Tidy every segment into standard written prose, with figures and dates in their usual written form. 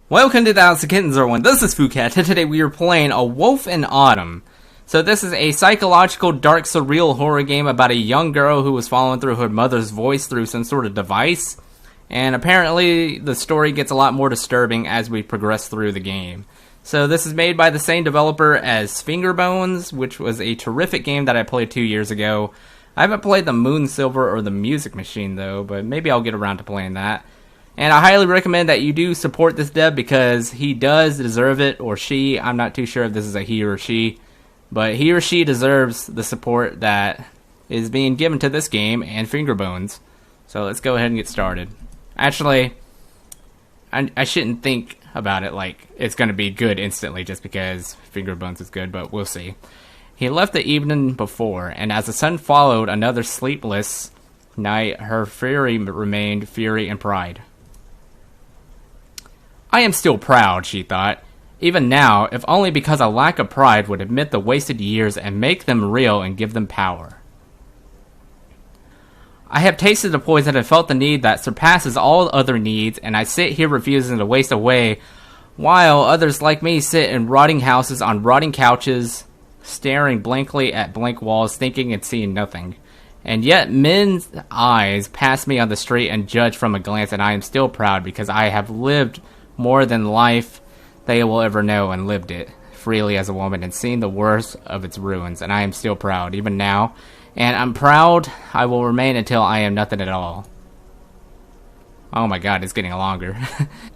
Welcome to the House of Kittens, everyone. This is Fucat, and today we are playing A Wolf in Autumn. So this is a psychological, dark, surreal horror game about a young girl who was following through her mother's voice through some sort of device. And apparently the story gets a lot more disturbing as we progress through the game. So this is made by the same developer as Fingerbones, which was a terrific game that I played 2 years ago. I haven't played the Moon Silver or the Music Machine though, but maybe I'll get around to playing that. And I highly recommend that you do support this dev because he does deserve it, or she. I'm not too sure if this is a he or she. But he or she deserves the support that is being given to this game and Fingerbones. So let's go ahead and get started. Actually, I shouldn't think about it like it's going to be good instantly just because Fingerbones is good, but we'll see. He left the evening before, and as the sun followed another sleepless night, her fury remained fury and pride. I am still proud, she thought. Even now, if only because a lack of pride would admit the wasted years and make them real and give them power. I have tasted the poison and felt the need that surpasses all other needs, and I sit here refusing to waste away, while others like me sit in rotting houses on rotting couches, staring blankly at blank walls, thinking and seeing nothing. And yet men's eyes pass me on the street and judge from a glance, and I am still proud because I have lived more than life they will ever know, and lived it freely as a woman and seen the worst of its ruins, and I am still proud, even now, and I'm proud I will remain until I am nothing at all. Oh my god, it's getting longer.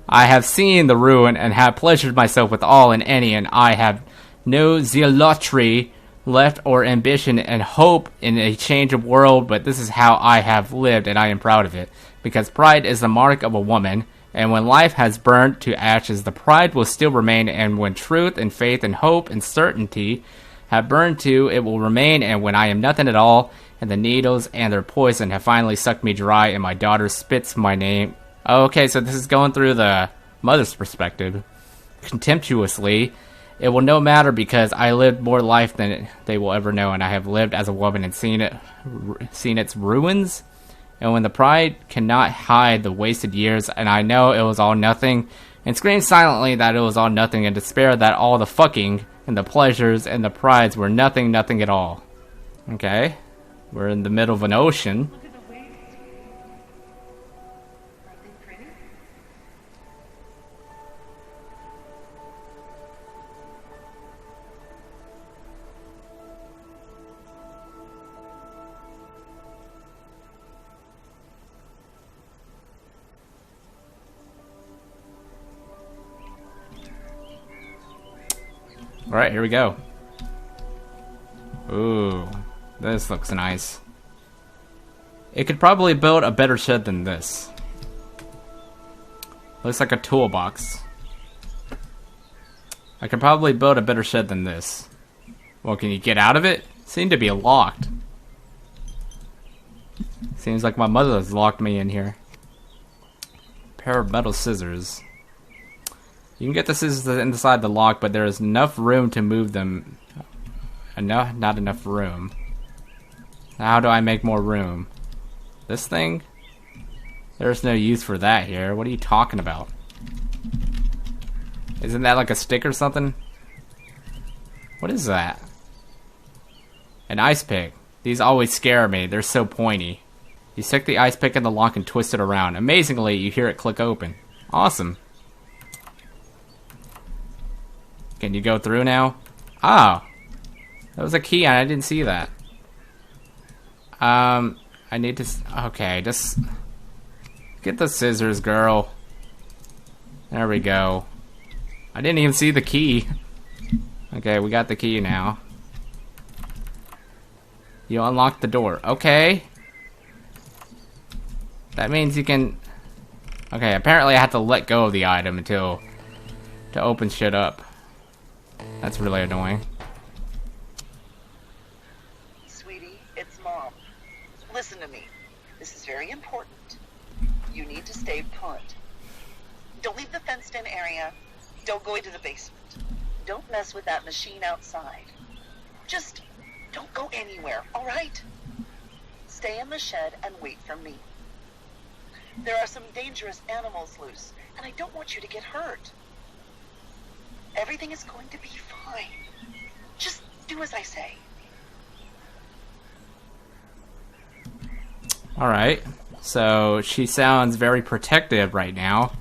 I have seen the ruin and have pleasured myself with all and any, and I have no zealotry left or ambition and hope in a change of world, but this is how I have lived, and I am proud of it, because pride is the mark of a woman. And when life has burnt to ashes, the pride will still remain, and when truth and faith and hope and certainty have burned too, it will remain, and when I am nothing at all, and the needles and their poison have finally sucked me dry, and my daughter spits my name. Okay, so this is going through the mother's perspective. Contemptuously, it will no matter because I lived more life than they will ever know, and I have lived as a woman and seen its ruins. And when the pride cannot hide the wasted years, and I know it was all nothing, and scream silently that it was all nothing, and despair that all the fucking, and the pleasures, and the prides were nothing at all. Okay, we're in the middle of an ocean. Alright, here we go. Ooh, this looks nice. It could probably build a better shed than this. Looks like a toolbox. I could probably build a better shed than this. Well, can you get out of it? Seemed to be locked. Seems like my mother has locked me in here. Pair of metal scissors. You can get the scissors inside the lock, but there is enough room to move them. Not enough room. How do I make more room? This thing? There's no use for that here. What are you talking about? Isn't that like a stick or something? What is that? An ice pick. These always scare me. They're so pointy. You stick the ice pick in the lock and twist it around. Amazingly, you hear it click open. Awesome. Can you go through now? Oh, that was a key and I didn't see that. I need to, okay, just get the scissors, girl. There we go. I didn't even see the key. Okay, we got the key now. You unlocked the door. Okay. That means you can, okay, apparently I have to let go of the item to open shit up. That's really annoying. Sweetie, it's Mom. Listen to me. This is very important. You need to stay put. Don't leave the fenced-in area. Don't go into the basement. Don't mess with that machine outside. Just don't go anywhere, all right? Stay in the shed and wait for me. There are some dangerous animals loose, and I don't want you to get hurt. Everything is going to be fine. Just do as I say. Alright. So, she sounds very protective right now.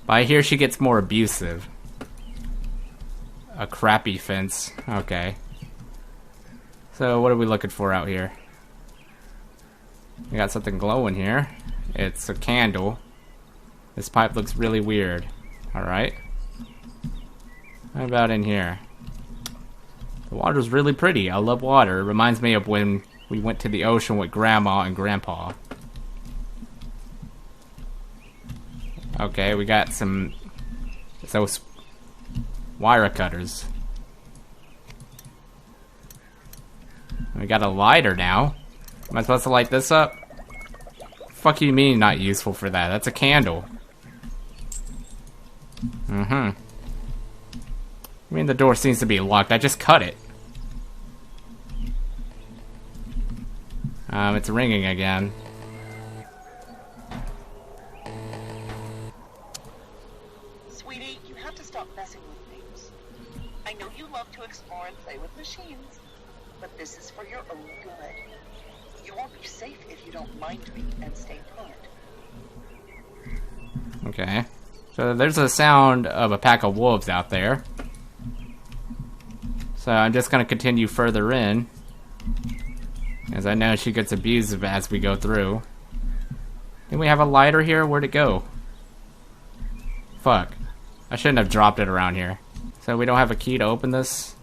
But I hear she gets more abusive. A crappy fence. Okay. So, what are we looking for out here? We got something glowing here. It's a candle. This pipe looks really weird. Alright. How about in here? The water's really pretty. I love water. It reminds me of when we went to the ocean with Grandma and Grandpa. Okay, we got some those wire cutters. We got a lighter now. Am I supposed to light this up? Fuck you mean not useful for that? That's a candle. I mean, the door seems to be locked. I just cut it. It's ringing again. Sweetie, you have to stop messing with things. I know you love to explore and play with machines, but this is for your own good. You won't be safe if you don't mind me and stay put. Okay. So there's a sound of a pack of wolves out there. So I'm just going to continue further in, as I know she gets abusive as we go through. Didn't we have a lighter here? Where'd it go? Fuck. I shouldn't have dropped it around here. So we don't have a key to open this?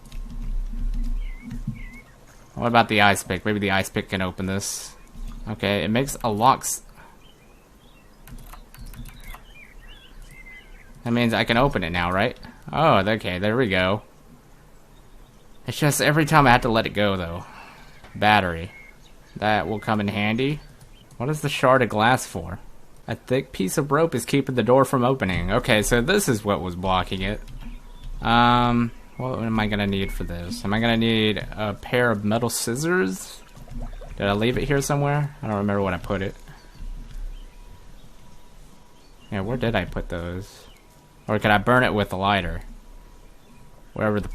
What about the ice pick? Maybe the ice pick can open this. Okay, it makes a lock. That means I can open it now, right? Oh, okay, there we go. It's just every time I have to let it go, though. Battery. That will come in handy. What is the shard of glass for? A thick piece of rope is keeping the door from opening. Okay, so this is what was blocking it. What am I gonna need for this? Am I gonna need a pair of metal scissors? Did I leave it here somewhere? I don't remember when I put it. Yeah, where did I put those? Or can I burn it with a lighter? Wherever the...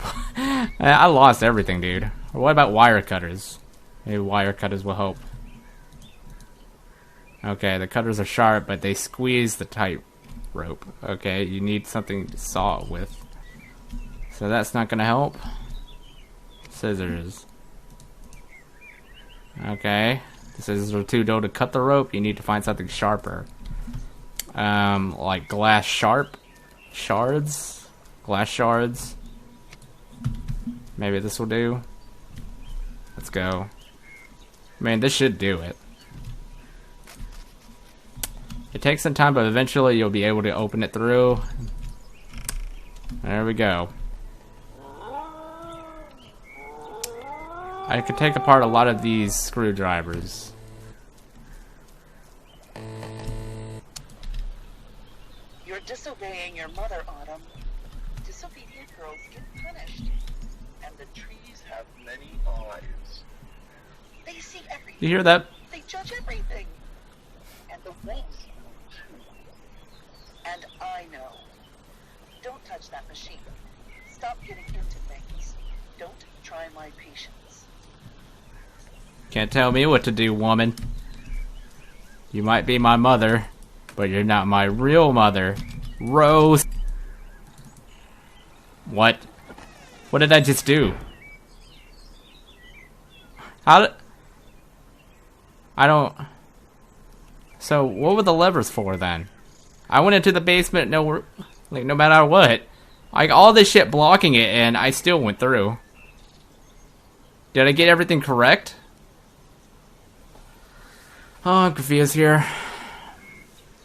I lost everything, dude. Or what about wire cutters? Maybe wire cutters will help. Okay, the cutters are sharp, but they squeeze the tight rope. Okay, you need something to saw it with. So that's not gonna help. Scissors. Okay. The scissors are too dull to cut the rope. You need to find something sharper. Like glass shards? Glass shards? Maybe this will do. Let's go. I mean, this should do it. It takes some time, but eventually you'll be able to open it through. There we go. I could take apart a lot of these screwdrivers. You're disobeying your mother, Autumn. Disobedient girls get punished. And the trees have many eyes. They see everything. You hear that? They judge everything. And the wolves know too. And I know. Don't touch that machine. Stop getting into things. Don't try my patience. Can't tell me what to do, woman. You might be my mother, but you're not my real mother. Rose. What? What did I just do? How did... I don't... So, what were the levers for, then? I went into the basement, no matter what. Like, all this shit blocking it, and I still went through. Did I get everything correct? Oh, I'm confused here.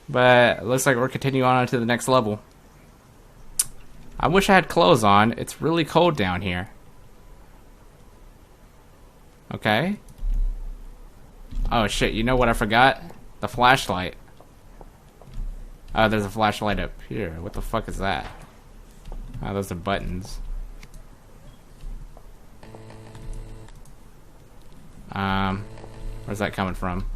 But, it looks like we're continuing on to the next level. I wish I had clothes on. It's really cold down here. Okay. Oh shit, you know what I forgot? The flashlight. Oh, there's a flashlight up here. What the fuck is that? Oh, those are buttons. Where's that coming from?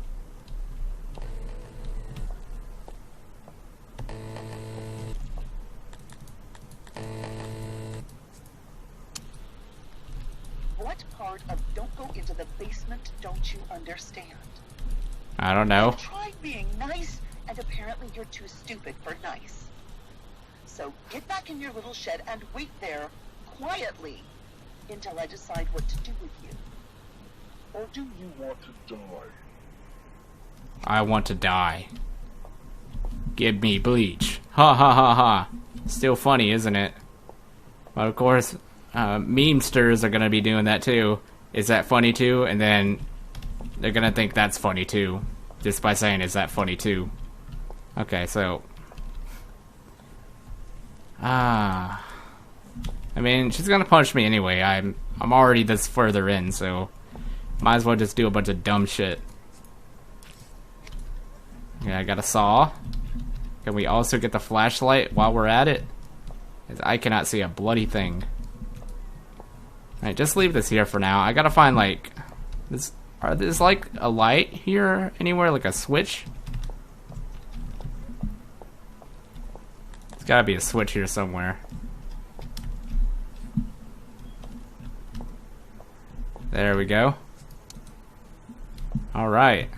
basement, don't you understand? I don't know. I've tried being nice, and apparently you're too stupid for nice. So get back in your little shed and wait there, quietly, until I decide what to do with you. Or do you want to die? I want to die. Give me bleach. Ha ha ha ha. Still funny, isn't it? Well, of course, memesters are gonna be doing that too. Is that funny too? And then they're gonna think that's funny too. Just by saying, is that funny too? Okay, so... I mean, she's gonna punch me anyway. I'm already this further in, so... Might as well just do a bunch of dumb shit. Yeah, I got a saw. Can we also get the flashlight while we're at it? 'Cause I cannot see a bloody thing. Alright, just leave this here for now. I gotta find, like... There's like a light here anywhere? Like a switch? There's gotta be a switch here somewhere. There we go. Alright.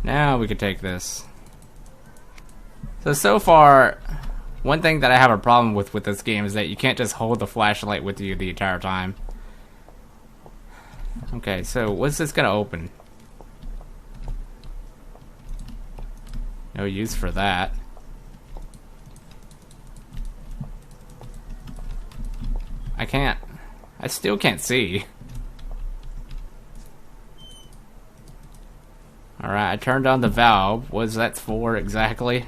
Now we can take this. So far, one thing that I have a problem with this game is that you can't just hold the flashlight with you the entire time. Okay, so what's this gonna open? No use for that. I still can't see. Alright, I turned on the valve. What is that for exactly?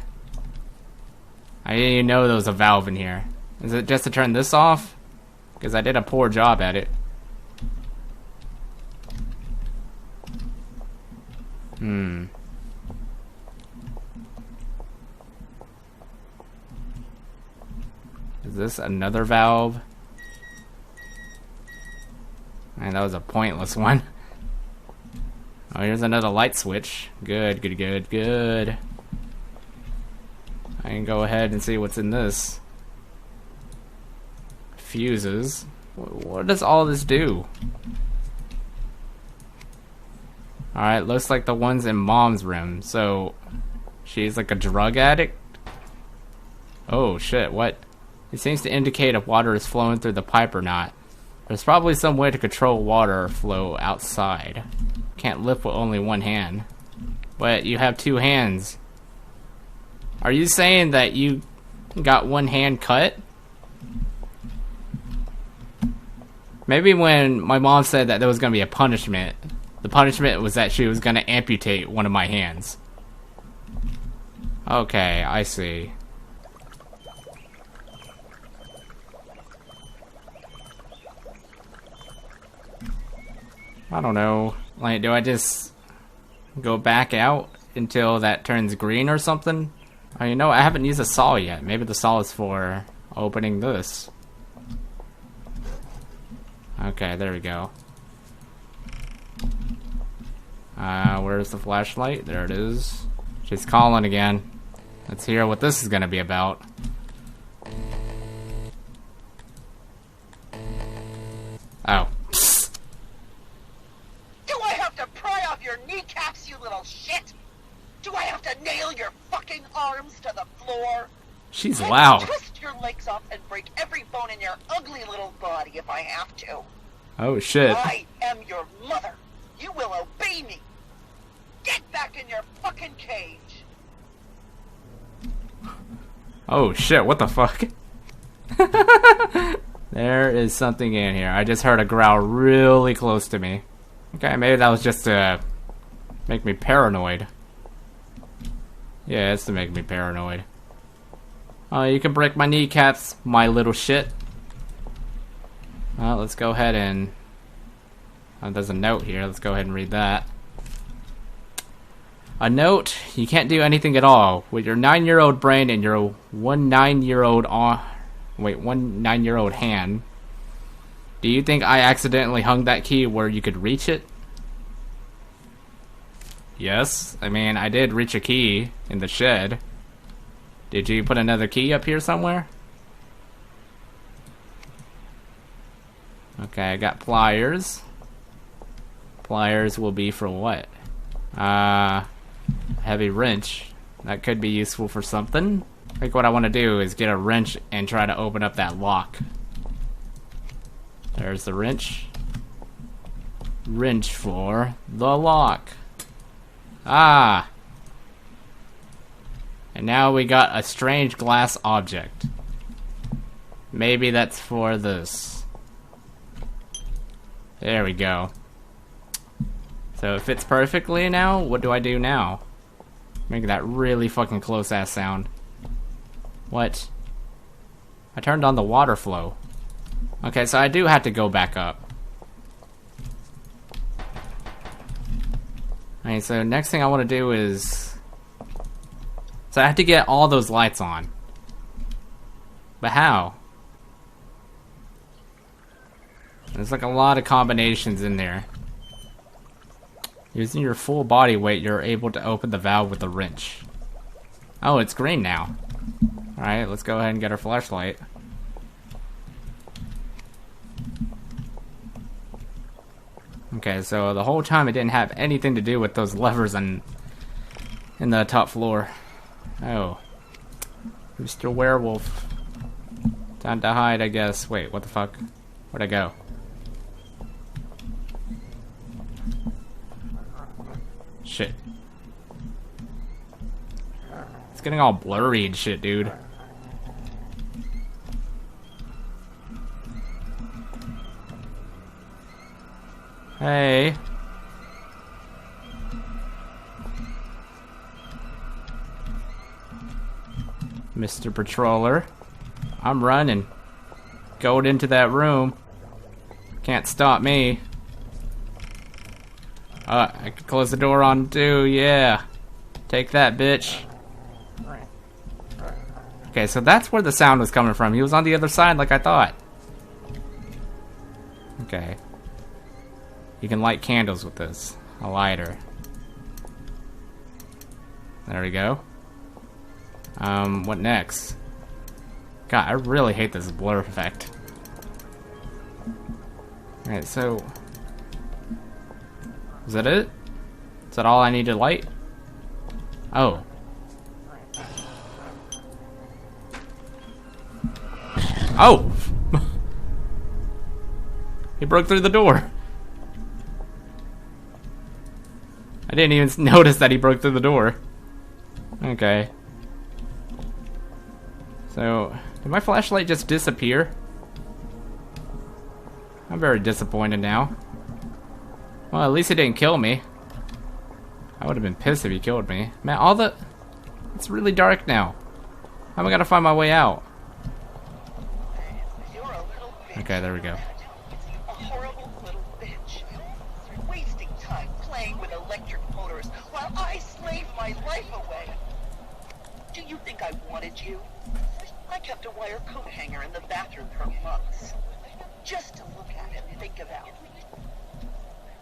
I didn't even know there was a valve in here. Is it just to turn this off? Because I did a poor job at it. Is this another valve? Man, that was a pointless one. Oh, here's another light switch. Good, good, good, good. I can go ahead and see what's in this. Fuses. What does all this do? Alright, looks like the ones in Mom's room. So, she's like a drug addict? Oh shit, what? It seems to indicate if water is flowing through the pipe or not. There's probably some way to control water flow outside. Can't lift with only one hand. But you have two hands. Are you saying that you got one hand cut? Maybe when my mom said that there was going to be a punishment, the punishment was that she was going to amputate one of my hands. Okay, I see. I don't know. Like, do I just go back out until that turns green or something? Oh, you know, I haven't used a saw yet. Maybe the saw is for opening this. Okay, there we go. Where's the flashlight? There it is. She's calling again. Let's hear what this is gonna be about. Oh. Do I have to pry off your kneecaps, you little shit? Do I have to nail your fucking arms to the floor? She's I'll loud. twist your legs off and break every bone in your ugly little body if I have to. Oh shit. I am your mother. You will obey me. Get back in your fucking cage. Oh shit, what the fuck? There is something in here. I just heard a growl really close to me. Okay, maybe that was just to make me paranoid. Yeah, it's to make me paranoid. Oh, you can break my kneecaps, my little shit. Well, let's go ahead and... there's a note here. Let's go ahead and read that. A note, you can't do anything at all. With your 9-year-old brain and your one 9-year-old hand. Do you think I accidentally hung that key where you could reach it? Yes. I mean, I did reach a key in the shed. Did you put another key up here somewhere? Okay, I got pliers. Pliers will be for what? Heavy wrench. That could be useful for something. I think what I want to do is get a wrench and try to open up that lock. There's the wrench. Wrench for the lock. Ah! And now we got a strange glass object. Maybe that's for this. There we go. So it fits perfectly now. What do I do now? Make that really fucking close ass sound. What? I turned on the water flow. Okay, so I do have to go back up. Alright, so next thing I want to do is... So I have to get all those lights on. But how? There's like a lot of combinations in there. Using your full body weight, you're able to open the valve with a wrench. Oh, it's green now. Alright, let's go ahead and get our flashlight. Okay, so the whole time it didn't have anything to do with those levers in the top floor. Oh. Mr. Werewolf. Time to hide, I guess. Wait, what the fuck? Where'd I go? Shit. It's getting all blurry and shit, dude. Hey. Mr. Patroller. I'm running. Going into that room. Can't stop me. I can close the door on too, yeah. Take that, bitch. Okay, so that's where the sound was coming from. He was on the other side like I thought. Okay. You can light candles with this. A lighter. There we go. What next? God, I really hate this blur effect. Alright, so... Is that it? Is that all I need to light? Oh. Oh! He broke through the door. I didn't even notice that he broke through the door. Okay. So, did my flashlight just disappear? I'm very disappointed now. Well, at least he didn't kill me. I would have been pissed if he killed me. Man, all the... It's really dark now. How am I gonna find my way out? Okay, there we go. A horrible little bitch. Wasting time playing with electric motors while I slave my life away. Do you think I wanted you? I kept a wire coat hanger in the bathroom for months. Just to look at and think about.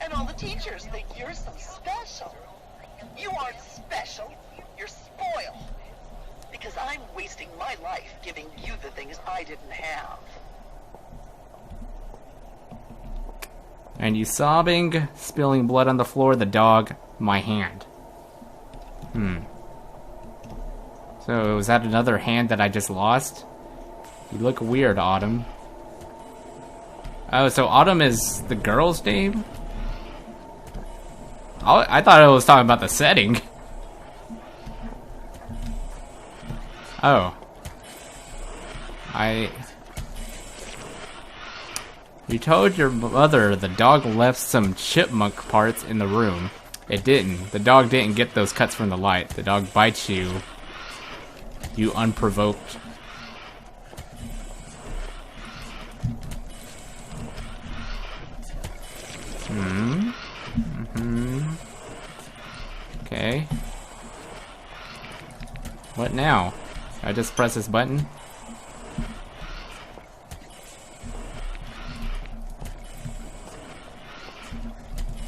And all the teachers think you're so special. You aren't special. You're spoiled. Because I'm wasting my life giving you the things I didn't have. And you sobbing, spilling blood on the floor, the dog, my hand. So, was that another hand that I just lost? You look weird, Autumn. Oh, so Autumn is the girl's name? I thought I was talking about the setting. Oh. You told your mother the dog left some chipmunk parts in the room. It didn't. The dog didn't get those cuts from the light. The dog bites you. You unprovoked. Okay. What now? I just press this button?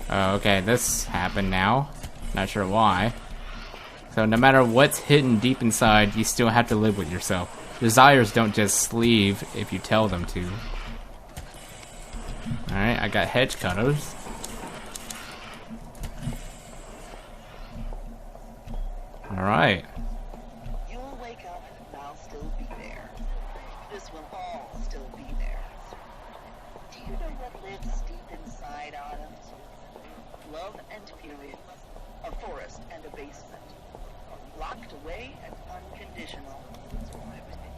Oh, okay, this happened now. Not sure why. So no matter what's hidden deep inside, you still have to live with yourself. Desires don't just leave if you tell them to. Alright, I got hedge cutters. Alright. You'll wake up and I'll still be there. This will all still be there. Do you know what lives deep inside Autumn? Love and fury. A forest and a basement. Locked away and unconditional.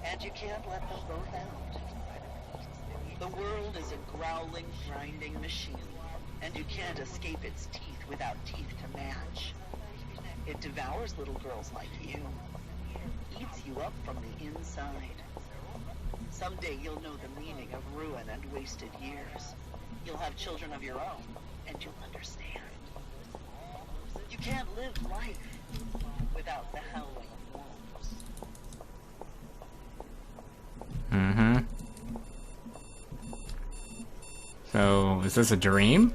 And you can't let them both out. The world is a growling, grinding machine, and you can't escape its teeth without teeth to match. It devours little girls like you. Eats you up from the inside. Someday you'll know the meaning of ruin and wasted years. You'll have children of your own, and you'll understand. You can't live life without the howling of wolves. Mm-hmm. So, is this a dream?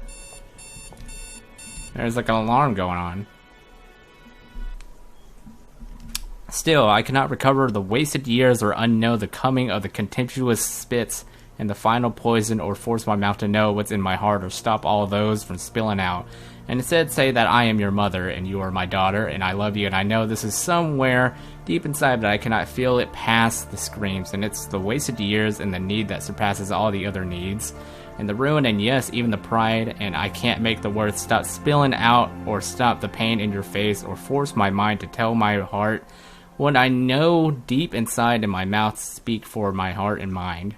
There's like an alarm going on. Still, I cannot recover the wasted years or unknow the coming of the contemptuous spits and the final poison, or force my mouth to know what's in my heart, or stop all those from spilling out, and instead say that I am your mother and you are my daughter and I love you, and I know this is somewhere deep inside, but I cannot feel it past the screams, and it's the wasted years and the need that surpasses all the other needs, and the ruin, and yes, even the pride, and I can't make the words stop spilling out, or stop the pain in your face, or force my mind to tell my heart what I know deep inside, and my mouth speak for my heart and mind.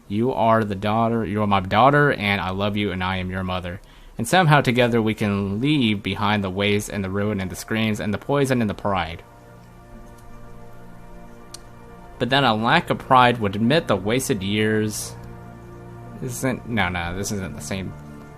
You are my daughter, and I love you, and I am your mother. And somehow together we can leave behind the waste and the ruin and the screams and the poison and the pride. But then a lack of pride would admit the wasted years this isn't the same.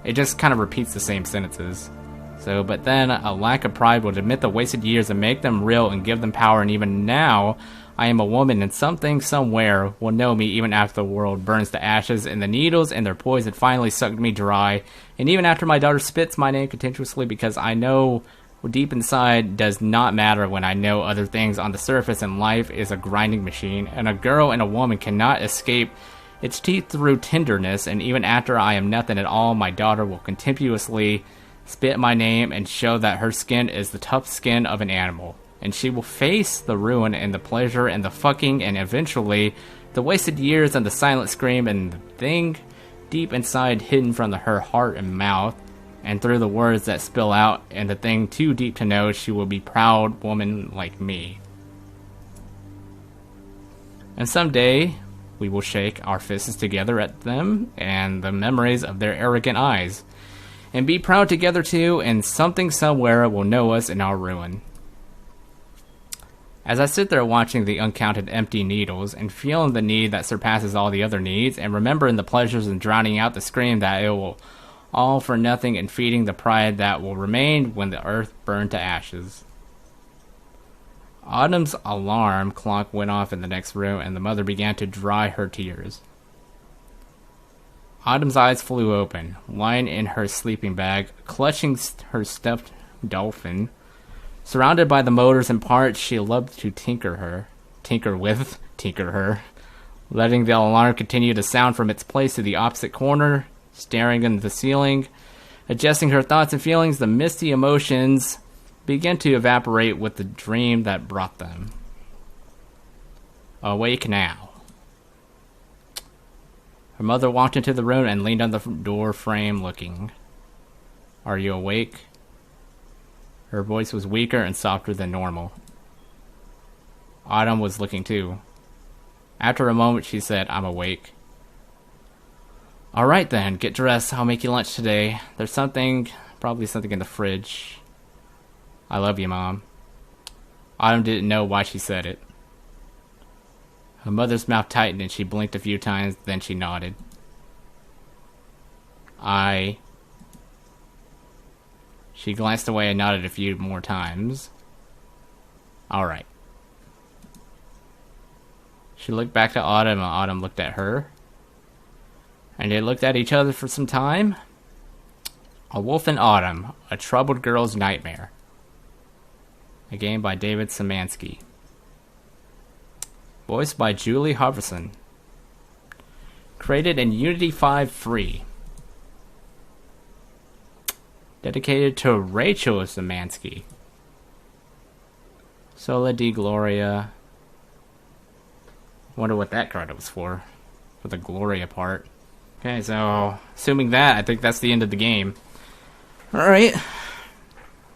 It just kind of repeats the same sentences. So, but then a lack of pride would admit the wasted years and make them real and give them power, and even now, I am a woman, and something somewhere will know me even after the world burns to ashes, and the needles and their poison finally sucked me dry, and even after my daughter spits my name contemptuously, because I know deep inside does not matter when I know other things on the surface, and life is a grinding machine, and a girl and a woman cannot escape its teeth through tenderness, and even after I am nothing at all, my daughter will contemptuously spit my name and show that her skin is the tough skin of an animal. And she will face the ruin and the pleasure and the fucking and eventually the wasted years and the silent scream and the thing deep inside hidden from her heart and mouth and through the words that spill out, and the thing too deep to know she will be proud woman like me. And someday we will shake our fists together at them and the memories of their arrogant eyes, and be proud together too, and something somewhere will know us in our ruin. As I sit there watching the uncounted empty needles and feeling the need that surpasses all the other needs, and remembering the pleasures and drowning out the scream that it will all for nothing, and feeding the pride that will remain when the earth burned to ashes. Autumn's alarm clock went off in the next room, and the mother began to dry her tears. Autumn's eyes flew open, lying in her sleeping bag, clutching her stuffed dolphin. Surrounded by the motors and parts she loved to tinker her, letting the alarm continue to sound from its place to the opposite corner, staring into the ceiling, adjusting her thoughts and feelings. The misty emotions began to evaporate with the dream that brought them. Awake now. Her mother walked into the room and leaned on the door frame looking. Are you awake? Her voice was weaker and softer than normal. Autumn was looking too. After a moment she said, I'm awake. Alright then, get dressed. I'll make you lunch today. There's probably something in the fridge. I love you, Mom. Autumn didn't know why she said it. Her mother's mouth tightened and she blinked a few times, then she nodded. She glanced away and nodded a few more times. Alright. She looked back to Autumn, and Autumn looked at her. And they looked at each other for some time. A Wolf in Autumn, A Troubled Girl's Nightmare. A game by David Szymanski. Voiced by Julie Hoverson. Created in Unity 5 free. Dedicated to Rachel Szymanski. Sola di Gloria. Wonder what that card was for the Gloria part. Okay, so assuming that, I think that's the end of the game. Alright.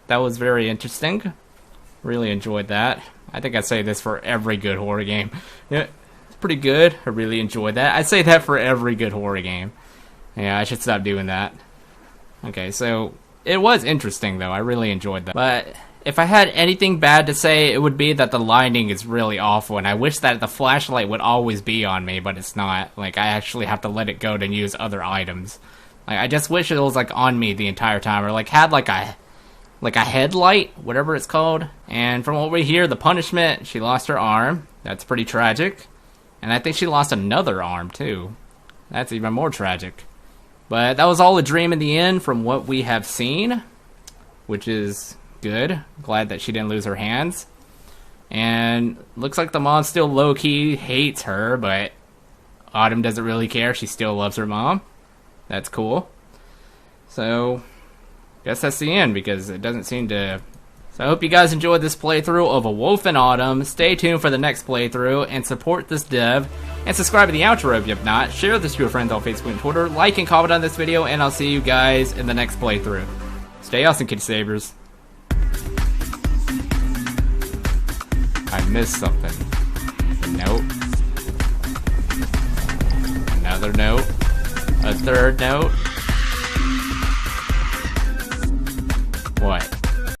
That was very interesting. Really enjoyed that. I think I'd say this for every good horror game. Yeah, it's pretty good. I really enjoyed that. I'd say that for every good horror game. Yeah, I should stop doing that. Okay, so it was interesting though. I really enjoyed that. But if I had anything bad to say, it would be that the lighting is really awful, and I wish that the flashlight would always be on me, but it's not. Like, I actually have to let it go to use other items. Like, I just wish it was, like, on me the entire time, or, like, had, like a headlight, whatever it's called. And from what we hear, the punishment, she lost her arm. That's pretty tragic. And I think she lost another arm, too. That's even more tragic. But that was all a dream in the end from what we have seen, which is good. Glad that she didn't lose her hands. And looks like the mom still low-key hates her, but Autumn doesn't really care. She still loves her mom. That's cool. So, guess that's the end, because it doesn't seem to... So I hope you guys enjoyed this playthrough of A Wolf in Autumn. Stay tuned for the next playthrough, and support this dev. And subscribe to the outro if you have not. Share this to your friends on Facebook and Twitter. Like and comment on this video, and I'll see you guys in the next playthrough. Stay awesome, Kitty Savers. I missed something. A note. Another note. A third note.